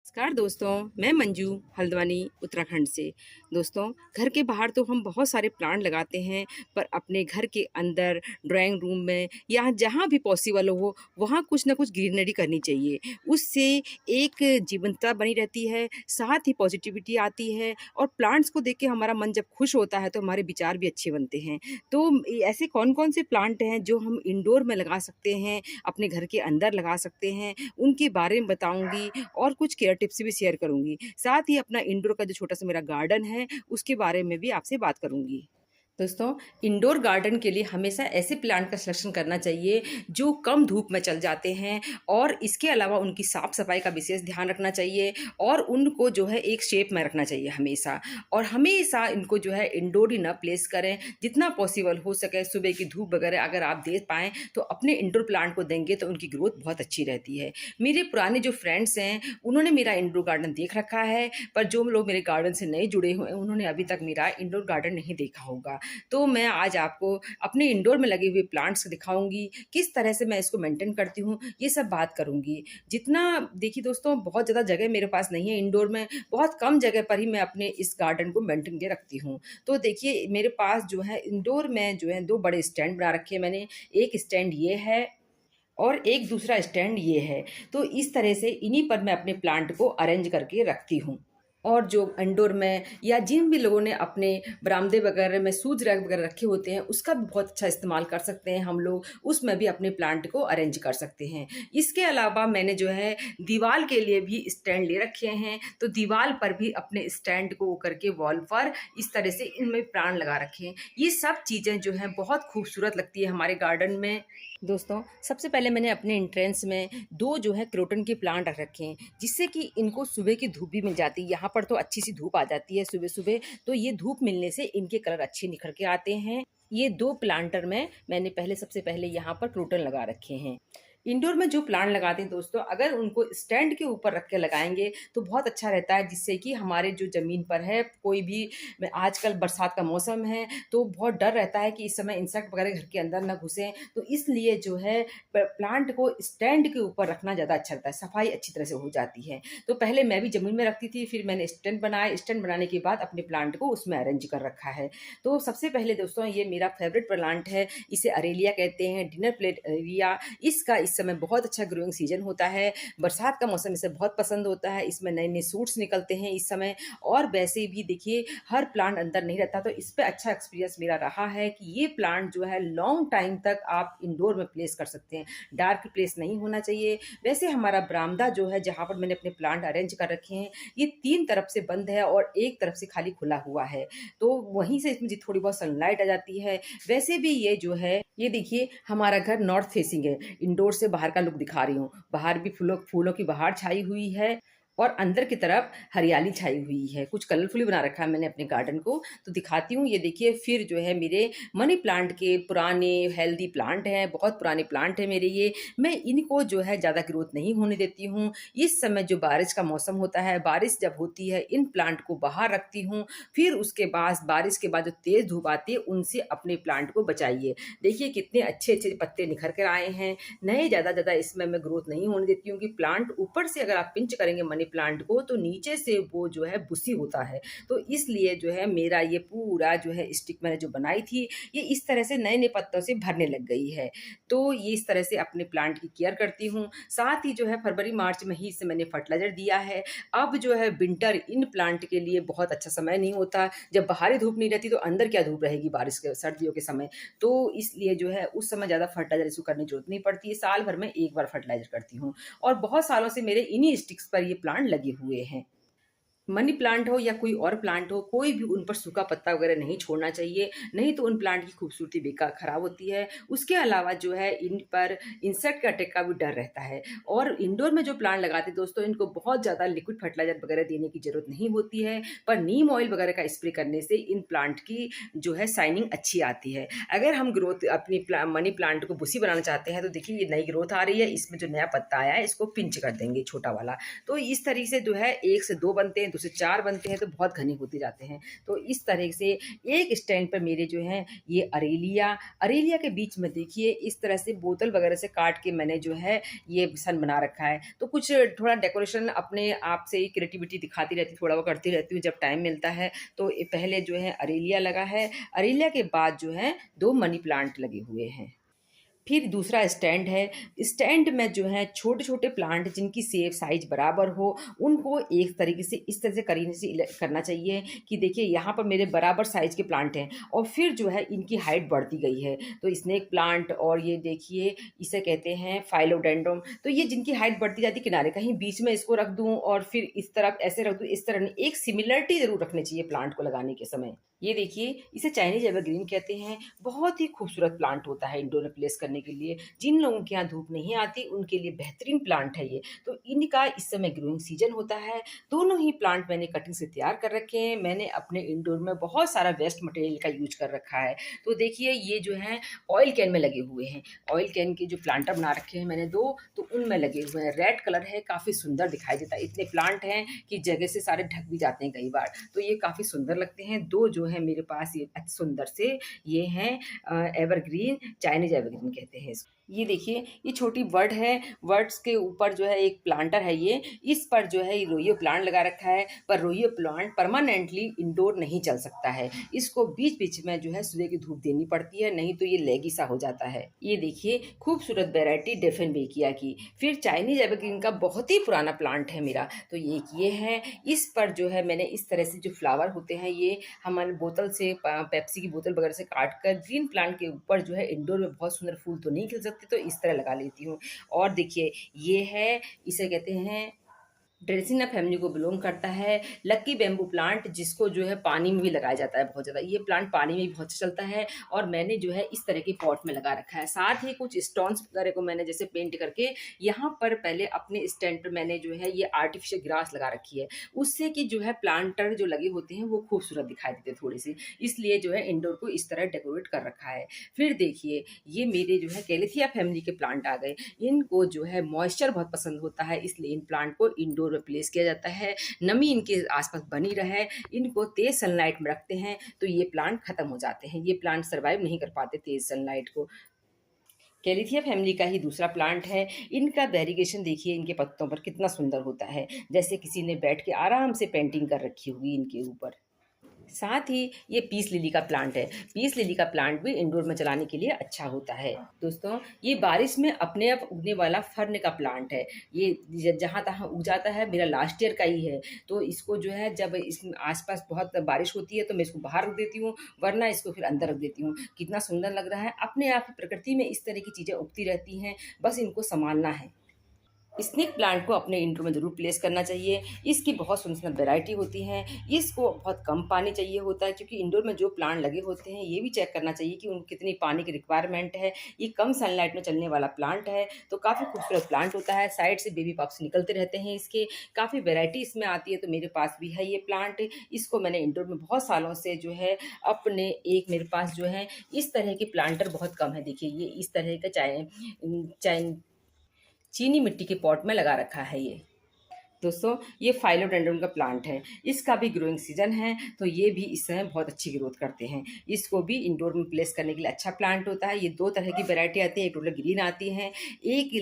नमस्कार दोस्तों, मैं मंजू हल्द्वानी उत्तराखंड से। दोस्तों, घर के बाहर तो हम बहुत सारे प्लांट लगाते हैं, पर अपने घर के अंदर ड्राइंग रूम में या जहाँ भी पॉसिबल हो, वहाँ कुछ ना कुछ ग्रीनरी करनी चाहिए। उससे एक जीवंतता बनी रहती है, साथ ही पॉजिटिविटी आती है और प्लांट्स को देख के हमारा मन जब खुश होता है, तो हमारे विचार भी अच्छे बनते हैं। तो ऐसे कौन-कौन से प्लांट हैं, जो हम इंडोर में लगा सकते हैं, अपने घर के अंदर लगा सकते हैं, उनके बारे में बताऊँगी और कुछ केयर टिप्स भी शेयर करूँगी। साथ ही अपना इंडोर का जो छोटा-सा मेरा गार्डन है, उसके बारे में भी आपसे बात करूँगी। दोस्तों, इंडोर गार्डन के लिए हमेशा ऐसे प्लांट का सिलेक्शन करना चाहिए जो कम धूप में चल जाते हैं और इसके अलावा उनकी साफ-सफाई का विशेष ध्यान रखना चाहिए और उनको जो है एक शेप में रखना चाहिए हमेशा। और हमेशा इनको जो है इंडोर ही ना प्लेस करें, जितना पॉसिबल हो सके सुबह की धूप वगैरह अगर आप दे पाएँ, तो अपने इंडोर प्लांट को देंगे तो उनकी ग्रोथ बहुत अच्छी रहती है। मेरे पुराने जो फ्रेंड्स हैं, उन्होंने मेरा इंडोर गार्डन देख रखा है, पर जो लोग मेरे गार्डन से नए जुड़े हुए हैं, उन्होंने अभी तक मेरा इंडोर गार्डन नहीं देखा होगा। तो मैं आज आपको अपने इंडोर में लगे हुए प्लांट्स दिखाऊँगी, किस तरह से मैं इसको मेंटेन करती हूँ, ये सब बात करूँगी। जितना देखिए दोस्तों, बहुत ज़्यादा जगह मेरे पास नहीं है इंडोर में, बहुत कम जगह पर ही मैं अपने इस गार्डन को मेंटेन के रखती हूँ। तो देखिए मेरे पास जो है इंडोर में जो है 2 बड़े स्टैंड बना रखे हैं मैंने। एक स्टैंड ये है और एक दूसरा स्टैंड ये है। तो इस तरह से इन्हीं पर मैं अपने प्लांट को अरेंज करके रखती हूँ। और जो इंडोर में या जिन भी लोगों ने अपने बरामदे वगैरह में शूज़ रैक वगैरह रखे होते हैं, उसका भी बहुत अच्छा इस्तेमाल कर सकते हैं हम लोग, उसमें भी अपने प्लांट को अरेंज कर सकते हैं। इसके अलावा मैंने जो है दीवार के लिए भी स्टैंड ले रखे हैं, तो दीवार पर भी अपने स्टैंड को वो करके वॉल पर इस तरह से इनमें प्लांट लगा रखे हैं। ये सब चीज़ें जो हैं बहुत खूबसूरत लगती है हमारे गार्डन में। दोस्तों, सबसे पहले मैंने अपने एंट्रेंस में 2 जो है क्रोटन के प्लांट रख रखे हैं, जिससे कि इनको सुबह की धूप भी मिल जाती है। यहाँ पर तो अच्छी-सी धूप आ जाती है सुबह-सुबह, तो ये धूप मिलने से इनके कलर अच्छे निखर के आते हैं। ये 2 प्लांटर में मैंने सबसे पहले यहाँ पर क्रोटन लगा रखे हैं। इंडोर में जो प्लांट लगाते हैं दोस्तों, अगर उनको स्टैंड के ऊपर रख के लगाएँगे, तो बहुत अच्छा रहता है, जिससे कि हमारे जो ज़मीन पर है, कोई भी में आजकल बरसात का मौसम है, तो बहुत डर रहता है कि इस समय इंसेक्ट वगैरह घर के अंदर ना घुसें, तो इसलिए जो है प्लांट को स्टैंड के ऊपर रखना ज़्यादा अच्छा लगता है, सफाई अच्छी तरह से हो जाती है। तो पहले मैं भी ज़मीन में रखती थी, फिर मैंने स्टैंड बनाए, स्टैंड बनाने के बाद अपने प्लांट को उसमें अरेंज कर रखा है। तो सबसे पहले दोस्तों, ये मेरा फेवरेट प्लांट है, इसे अरेलिया कहते हैं, डिनर प्लेट अरेलिया। इसका इस समय बहुत अच्छा ग्रोइंग सीजन होता है, बरसात का मौसम इसे बहुत पसंद होता है, इसमें नए-नए शूट्स निकलते हैं इस समय। और वैसे भी देखिए, हर प्लांट अंदर नहीं रहता, तो इस पे अच्छा एक्सपीरियंस मेरा रहा है कि ये प्लांट जो है लॉन्ग टाइम तक आप इंडोर में प्लेस कर सकते हैं। डार्क प्लेस नहीं होना चाहिए। वैसे हमारा बरामदा जो है, जहाँ पर मैंने अपने प्लांट अरेंज कर रखे हैं, ये 3 तरफ से बंद है और एक तरफ से खाली खुला हुआ है। तो वहीं से इसमें थोड़ी बहुत सनलाइट आ जाती है। वैसे भी ये जो है, ये देखिए हमारा घर नॉर्थ फेसिंग है। इंडोर से बाहर का लुक दिखा रही हूँ। बाहर भी फूलों फूलों की बहार छाई हुई है और अंदर की तरफ हरियाली छाई हुई है। कुछ कलरफुली बना रखा है मैंने अपने गार्डन को, तो दिखाती हूँ। ये देखिए, फिर जो है मेरे मनी प्लांट के पुराने हेल्दी प्लांट हैं, बहुत पुराने प्लांट हैं मेरे ये। मैं इनको जो है ज़्यादा ग्रोथ नहीं होने देती हूँ। इस समय जो बारिश का मौसम होता है, बारिश जब होती है, इन प्लांट को बाहर रखती हूँ। फिर उसके बाद बारिश के बाद जो तेज़ धूप आती है, उनसे अपने प्लांट को बचाइए। देखिए कितने अच्छे-अच्छे पत्ते निखर कर आए हैं। नए ज़्यादा इसमें मैं ग्रोथ नहीं होने देती हूँ कि प्लांट ऊपर से अगर आप पिंच करेंगे मनी प्लांट को, तो नीचे से वो जो है बुशी होता है। तो इसलिए जो है मेरा ये पूरा जो है स्टिक मैंने जो बनाई थी, ये इस तरह से नए-नए पत्तों से भरने लग गई है। तो ये इस तरह से अपने प्लांट की केयर करती हूँ। साथ ही जो है फरवरी-मार्च में ही इसे मैंने फर्टिलाइज़र दिया है। अब जो है विंटर इन प्लांट के लिए बहुत अच्छा समय नहीं होता। जब बाहरी धूप नहीं रहती, तो अंदर क्या धूप रहेगी बारिश के सर्दियों के समय। तो इसलिए जो है उस समय ज़्यादा फर्टिलाइज़र इसको करने की ज़रूरत नहीं पड़ती है। साल भर में 1 बार फर्टिलाइज़र करती हूँ और बहुत सालों से मेरे इन्हीं स्टिक्स पर ये प्लांट लगे हुए हैं। मनी प्लांट हो या कोई और प्लांट हो, कोई भी उन पर सूखा पत्ता वगैरह नहीं छोड़ना चाहिए, नहीं तो उन प्लांट की खूबसूरती बेकार खराब होती है। उसके अलावा जो है इन पर इंसेक्ट के अटैक का भी डर रहता है। और इंडोर में जो प्लांट लगाते हैं दोस्तों, इनको बहुत ज़्यादा लिक्विड फर्टिलाइज़र वगैरह देने की ज़रूरत नहीं होती है, पर नीम ऑयल वगैरह का स्प्रे करने से इन प्लांट की जो है शाइनिंग अच्छी आती है। अगर हम ग्रोथ अपनी मनी प्लांट को बुशी बनाना चाहते हैं, तो देखिए ये नई ग्रोथ आ रही है, इसमें जो नया पत्ता आया है, इसको पिंच कर देंगे छोटा वाला। तो इस तरीके से जो है 1 से 2 बनते हैं, 2 से 4 बनते हैं तो बहुत घने होते जाते हैं। तो इस तरह से एक स्टैंड पर मेरे जो हैं ये अरेलिया के बीच में देखिए इस तरह से बोतल वगैरह से काट के मैंने जो है ये सन बना रखा है। तो कुछ थोड़ा डेकोरेशन अपने आप से ही क्रिएटिविटी दिखाती रहती हूँ, थोड़ा वो करती रहती हूँ जब टाइम मिलता है। तो ये पहले जो है अरेलिया लगा है, अरेलिया के बाद जो है 2 मनी प्लांट लगे हुए हैं। फिर दूसरा स्टैंड है। स्टैंड में जो है छोटे-छोटे प्लांट जिनकी शेप साइज़ बराबर हो, उनको एक तरीके से इस तरह से करीने से करना चाहिए कि देखिए यहाँ पर मेरे बराबर साइज़ के प्लांट हैं और फिर जो है इनकी हाइट बढ़ती गई है। तो स्नेक प्लांट और ये देखिए इसे कहते हैं फाइलोडेंड्रम। तो ये जिनकी हाइट बढ़ती जाती है किनारे, कहीं बीच में इसको रख दूँ और फिर इस तरफ ऐसे रख दूँ, इस तरह नहीं, एक सिमिलरिटी ज़रूर रखनी चाहिए प्लांट को लगाने के समय। ये देखिए इसे चाइनीज़ एवरग्रीन कहते हैं। बहुत ही खूबसूरत प्लांट होता है इंडोर में प्लेस करने के लिए। जिन लोगों के यहाँ धूप नहीं आती उनके लिए बेहतरीन प्लांट है ये। तो इनका इस समय ग्रोइंग सीजन होता है। दोनों ही प्लांट मैंने कटिंग से तैयार कर रखे हैं। मैंने अपने इंडोर में बहुत सारा वेस्ट मटेरियल का यूज़ कर रखा है। तो देखिए ये जो है ऑयल कैन में लगे हुए हैं। ऑयल कैन के जो प्लांटर बना रखे हैं मैंने 2, तो उनमें लगे हुए हैं। रेड कलर है, काफ़ी सुंदर दिखाई देता है। इतने प्लांट हैं कि जगह से सारे ढक भी जाते हैं कई बार। तो ये काफ़ी सुंदर लगते हैं। 2 जो है मेरे पास ये सुंदर से ये हैं एवरग्रीन, चाइनीज़ एवरग्रीन कहते हैं इसको। ये देखिए ये छोटी बर्ड है, बर्ड्स के ऊपर जो है एक प्लांटर है ये, इस पर जो है ये रोइयो प्लांट लगा रखा है। पर रोइयो प्लांट परमानेंटली इंडोर नहीं चल सकता है। इसको बीच-बीच में जो है सूर्य की धूप देनी पड़ती है, नहीं तो ये लेगी सा हो जाता है। ये देखिए खूबसूरत वैरायटी डेफिनबेकिया की। फिर चाइनीज़ एवरग्रीन का बहुत ही पुराना प्लांट है मेरा, तो ये है। इस पर जो है मैंने इस तरह से जो फ्लावर होते हैं ये हमारे बोतल से पेप्सी की बोतल वगैरह से काट कर ग्रीन प्लांट के ऊपर जो है इंडोर में बहुत सुंदर फूल तो नहीं खिल सकते, तो इस तरह लगा लेती हूँ। और देखिए ये है, इसे कहते हैं ड्रेसिना फैमिली को बिलोंग करता है। लक्की बैम्बू प्लांट जिसको जो है पानी में भी लगाया जाता है बहुत ज़्यादा। ये प्लांट पानी में भी बहुत अच्छा चलता है और मैंने जो है इस तरह के पॉट में लगा रखा है। साथ ही कुछ स्टोन्स वगैरह को मैंने जैसे पेंट करके यहाँ पर पहले अपने स्टैंड पर मैंने जो है ये आर्टिफिशियल ग्रास लगा रखी है। उससे कि जो है प्लांटर जो लगे होते हैं वो खूबसूरत दिखाई देते हैं थोड़ी सी, इसलिए जो है इंडोर को इस तरह डेकोरेट कर रखा है। फिर देखिए ये मेरे जो है कैलेथिया फैमिली के प्लांट आ गए। इनको जो है मॉइस्चर बहुत पसंद होता है, इसलिए इन प्लांट को इंडोर में प्लेस किया जाता है। नमी इनके आसपास बनी रहे, इनको तेज सनलाइट में रखते हैं तो ये प्लांट खत्म हो जाते हैं। ये प्लांट सर्वाइव नहीं कर पाते तेज सनलाइट को। कैलिथिया फैमिली का ही दूसरा प्लांट है। इनका वेरिगेशन देखिए इनके पत्तों पर कितना सुंदर होता है, जैसे किसी ने बैठ के आराम से पेंटिंग कर रखी होगी इनके ऊपर। साथ ही ये पीस लिली का प्लांट है। पीस लिली का प्लांट भी इंडोर में चलाने के लिए अच्छा होता है। दोस्तों ये बारिश में अपने आप उगने वाला फर्न का प्लांट है। ये जहाँ तहाँ उग जाता है, मेरा लास्ट ईयर का ही है। तो इसको जो है जब इस आसपास बहुत बारिश होती है तो मैं इसको बाहर रख देती हूँ, वरना इसको फिर अंदर रख देती हूँ। कितना सुंदर लग रहा है। अपने आप ही प्रकृति में इस तरह की चीज़ें उगती रहती हैं, बस इनको संभालना है। स्नेक प्लांट को अपने इंडोर में ज़रूर प्लेस करना चाहिए। इसकी बहुत सुंदर वैरायटी होती है। इसको बहुत कम पानी चाहिए होता है, क्योंकि इंडोर में जो प्लांट लगे होते हैं ये भी चेक करना चाहिए कि उनको कितनी पानी की रिक्वायरमेंट है। ये कम सनलाइट में चलने वाला प्लांट है, तो काफ़ी खूबसूरत प्लांट होता है। साइड से बेबी पप्स निकलते रहते हैं इसके, काफ़ी वैरायटी इसमें आती है। तो मेरे पास भी है ये प्लांट। इसको मैंने इंडोर में बहुत सालों से जो है अपने एक मेरे पास जो है इस तरह के प्लांटर बहुत कम है। देखिए ये इस तरह का चीनी मिट्टी के पॉट में लगा रखा है ये। दोस्तों ये फाइलोडेंड्रन का प्लांट है। इसका भी ग्रोइंग सीजन है, तो ये भी इस समय बहुत अच्छी ग्रोथ करते हैं। इसको भी इंडोर में प्लेस करने के लिए अच्छा प्लांट होता है। ये 2 तरह की वैरायटी आती है, एक टोटल ग्रीन आती है, एक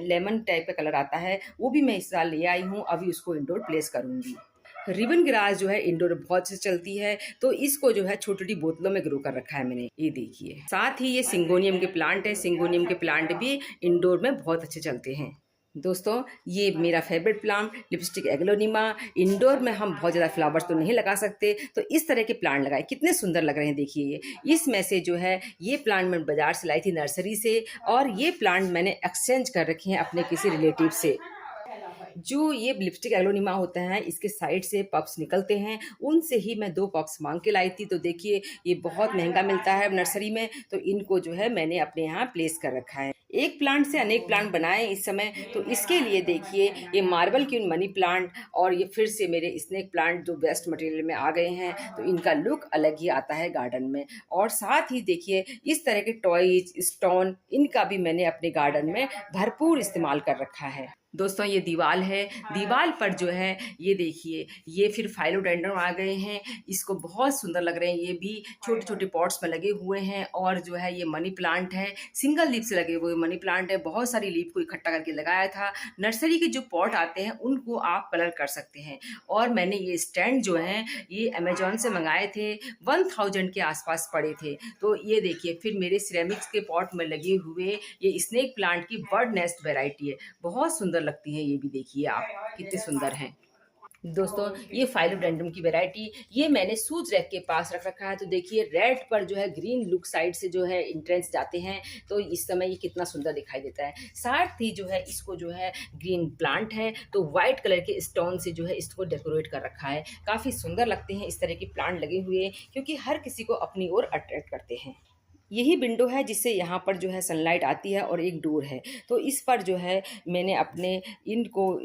लेमन टाइप का कलर आता है। वो भी मैं इस साल ले आई हूँ, अभी उसको इंडोर प्लेस करूँगी। रिबन ग्रास जो है इंडोर में बहुत से चलती है, तो इसको जो है छोटी-छोटी बोतलों में ग्रो कर रखा है मैंने, ये देखिए। साथ ही ये सिंगोनियम के प्लांट है। सिंगोनियम के प्लांट भी इंडोर में बहुत अच्छे चलते हैं। दोस्तों ये मेरा favourite plant lipstick aglaonema. Indoor में हम बहुत ज़्यादा फ्लावर्स तो नहीं लगा सकते, तो इस तरह के प्लांट लगाए, कितने सुंदर लग रहे हैं देखिए ये। इसमें से जो है ये प्लांट मैं बाज़ार से लाई थी नर्सरी से, और ये प्लांट मैंने एक्सचेंज कर रखे हैं अपने किसी रिलेटिव से। जो ये लिपस्टिक एग्लोनिमा होता है इसके साइड से पप्स निकलते हैं, उनसे ही मैं 2 पप्स मांग के लाई थी। तो देखिए ये बहुत महंगा मिलता है नर्सरी में, तो इनको जो है मैंने अपने यहाँ प्लेस कर रखा है। एक प्लांट से अनेक प्लांट बनाए इस समय, तो इसके लिए देखिए ये मार्बल क्यून मनी प्लांट और ये फिर से मेरे स्नेक प्लांट जो वेस्ट मटेरियल में आ गए हैं, तो इनका लुक अलग ही आता है गार्डन में। और साथ ही देखिए इस तरह के टॉयज, स्टोन, इनका भी मैंने अपने गार्डन में भरपूर इस्तेमाल कर रखा है। दोस्तों ये दीवार है, दीवार पर जो है ये देखिए ये फिर फाइलोडेंड्रन आ गए हैं, इसको बहुत सुंदर लग रहे हैं। ये भी छोटे छोटे पॉट्स में लगे हुए हैं और जो है ये मनी प्लांट है, सिंगल लीफ से लगे हुए मनी प्लांट है। बहुत सारी लीफ को इकट्ठा करके लगाया था। नर्सरी के जो पॉट आते हैं उनको आप कलर कर सकते हैं। और मैंने ये स्टैंड जो है ये अमेजोन से मंगाए थे, 1000 के आसपास पड़े थे। तो ये देखिए फिर मेरे सिरेमिक्स के पॉट में लगे हुए ये स्नेक प्लांट की बर्ड नेस्ट वेराइटी है, बहुत सुंदर लगती है। ये भी देखिए आप कितने सुंदर हैं। दोस्तों ये फाइलोडेंड्रम की वैरायटी ये मैंने सूज रैक के पास रख रखा है। तो देखिए रेड पर जो है ग्रीन लुक साइड से जो है इंट्रेंस जाते हैं, तो इस समय ये कितना सुंदर दिखाई देता है। साथ ही जो है इसको जो है ग्रीन प्लांट है तो वाइट कलर के स्टोन से जो है इसको डेकोरेट कर रखा है। काफ़ी सुंदर लगते हैं इस तरह के प्लांट लगे हुए, क्योंकि हर किसी को अपनी ओर अट्रैक्ट करते हैं। यही विंडो है जिससे यहाँ पर जो है सनलाइट आती है और एक डोर है। तो इस पर जो है मैंने अपने इनको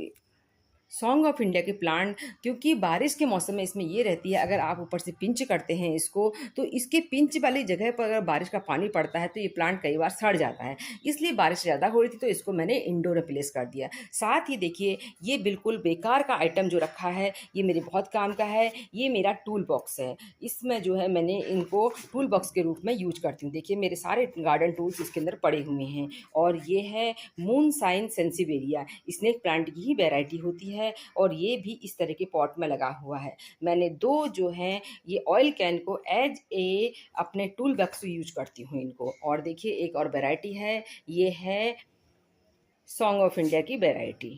सॉन्ग ऑफ इंडिया के प्लांट, क्योंकि बारिश के मौसम में इसमें ये रहती है अगर आप ऊपर से पिंच करते हैं इसको तो इसके पिंच वाली जगह पर अगर बारिश का पानी पड़ता है तो ये प्लांट कई बार सड़ जाता है। इसलिए बारिश ज़्यादा हो रही थी तो इसको मैंने इंडोर में प्लेस कर दिया। साथ ही देखिए ये बिल्कुल बेकार का आइटम जो रखा है ये मेरे बहुत काम का है। ये मेरा टूल बॉक्स है, इसमें जो है मैंने इनको टूल बॉक्स के रूप में यूज करती हूँ। देखिए मेरे सारे गार्डन टूल्स इसके अंदर पड़े हुए हैं। और ये है मून साइन सेंसिवेरिया, स्नेक प्लांट की ही वेराइटी होती है और ये भी इस तरह के पॉट में लगा हुआ है। मैंने दो जो हैं ये ऑयल कैन को एज ए अपने टूल बॉक्स यूज करती हूँ इनको। और देखिए एक और वैरायटी है, ये है सॉन्ग ऑफ इंडिया की वैरायटी।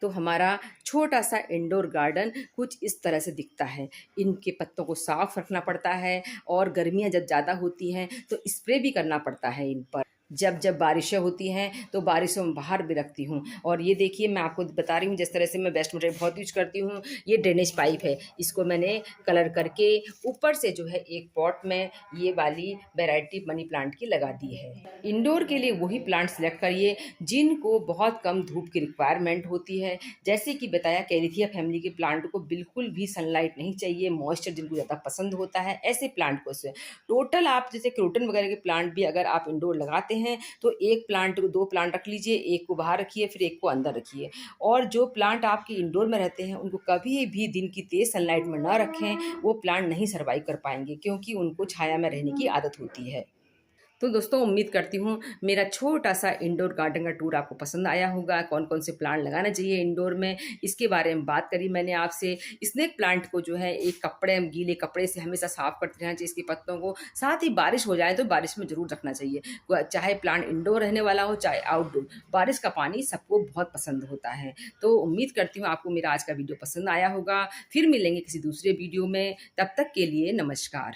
तो हमारा छोटा सा इंडोर गार्डन कुछ इस तरह से दिखता है। इनके पत्तों को साफ रखना पड़ता है और गर्मियाँ जब ज़्यादा होती हैं तो स्प्रे भी करना पड़ता है इन पर। जब जब बारिशें होती हैं तो बारिशों में बाहर भी रखती हूँ। और ये देखिए मैं आपको बता रही हूँ जिस तरह से मैं वेस्ट मटेरियल बहुत यूज करती हूँ। ये ड्रेनेज पाइप है, इसको मैंने कलर करके ऊपर से जो है एक पॉट में ये वाली वैरायटी मनी प्लांट की लगा दी है। इंडोर के लिए वही प्लांट सेलेक्ट करिए जिनको बहुत कम धूप की रिक्वायरमेंट होती है। जैसे कि बताया कैरिथिया फैमिली के प्लांट को बिल्कुल भी सनलाइट नहीं चाहिए, मॉइस्चर जिनको ज़्यादा पसंद होता है ऐसे प्लांट को से टोटल आप जैसे क्रोटन वगैरह के प्लांट भी अगर आप इंडोर लगाते हैं तो एक प्लांट को दो प्लांट रख लीजिए, एक को बाहर रखिए फिर एक को अंदर रखिए। और जो प्लांट आपके इंडोर में रहते हैं उनको कभी भी दिन की तेज सनलाइट में ना रखें, वो प्लांट नहीं सर्वाइव कर पाएंगे क्योंकि उनको छाया में रहने की आदत होती है। तो दोस्तों उम्मीद करती हूँ मेरा छोटा सा इंडोर गार्डन का टूर आपको पसंद आया होगा। कौन कौन से प्लांट लगाना चाहिए इंडोर में इसके बारे में बात करी मैंने आपसे। स्नेक प्लांट को जो है एक कपड़े गीले कपड़े से हमेशा साफ करते रहना चाहिए इसके पत्तों को। साथ ही बारिश हो जाए तो बारिश में ज़रूर रखना चाहिए, चाहे प्लांट इंडोर रहने वाला हो चाहे आउटडोर। बारिश का पानी सबको बहुत पसंद होता है। तो उम्मीद करती हूँ आपको मेरा आज का वीडियो पसंद आया होगा। फिर मिलेंगे किसी दूसरे वीडियो में, तब तक के लिए नमस्कार।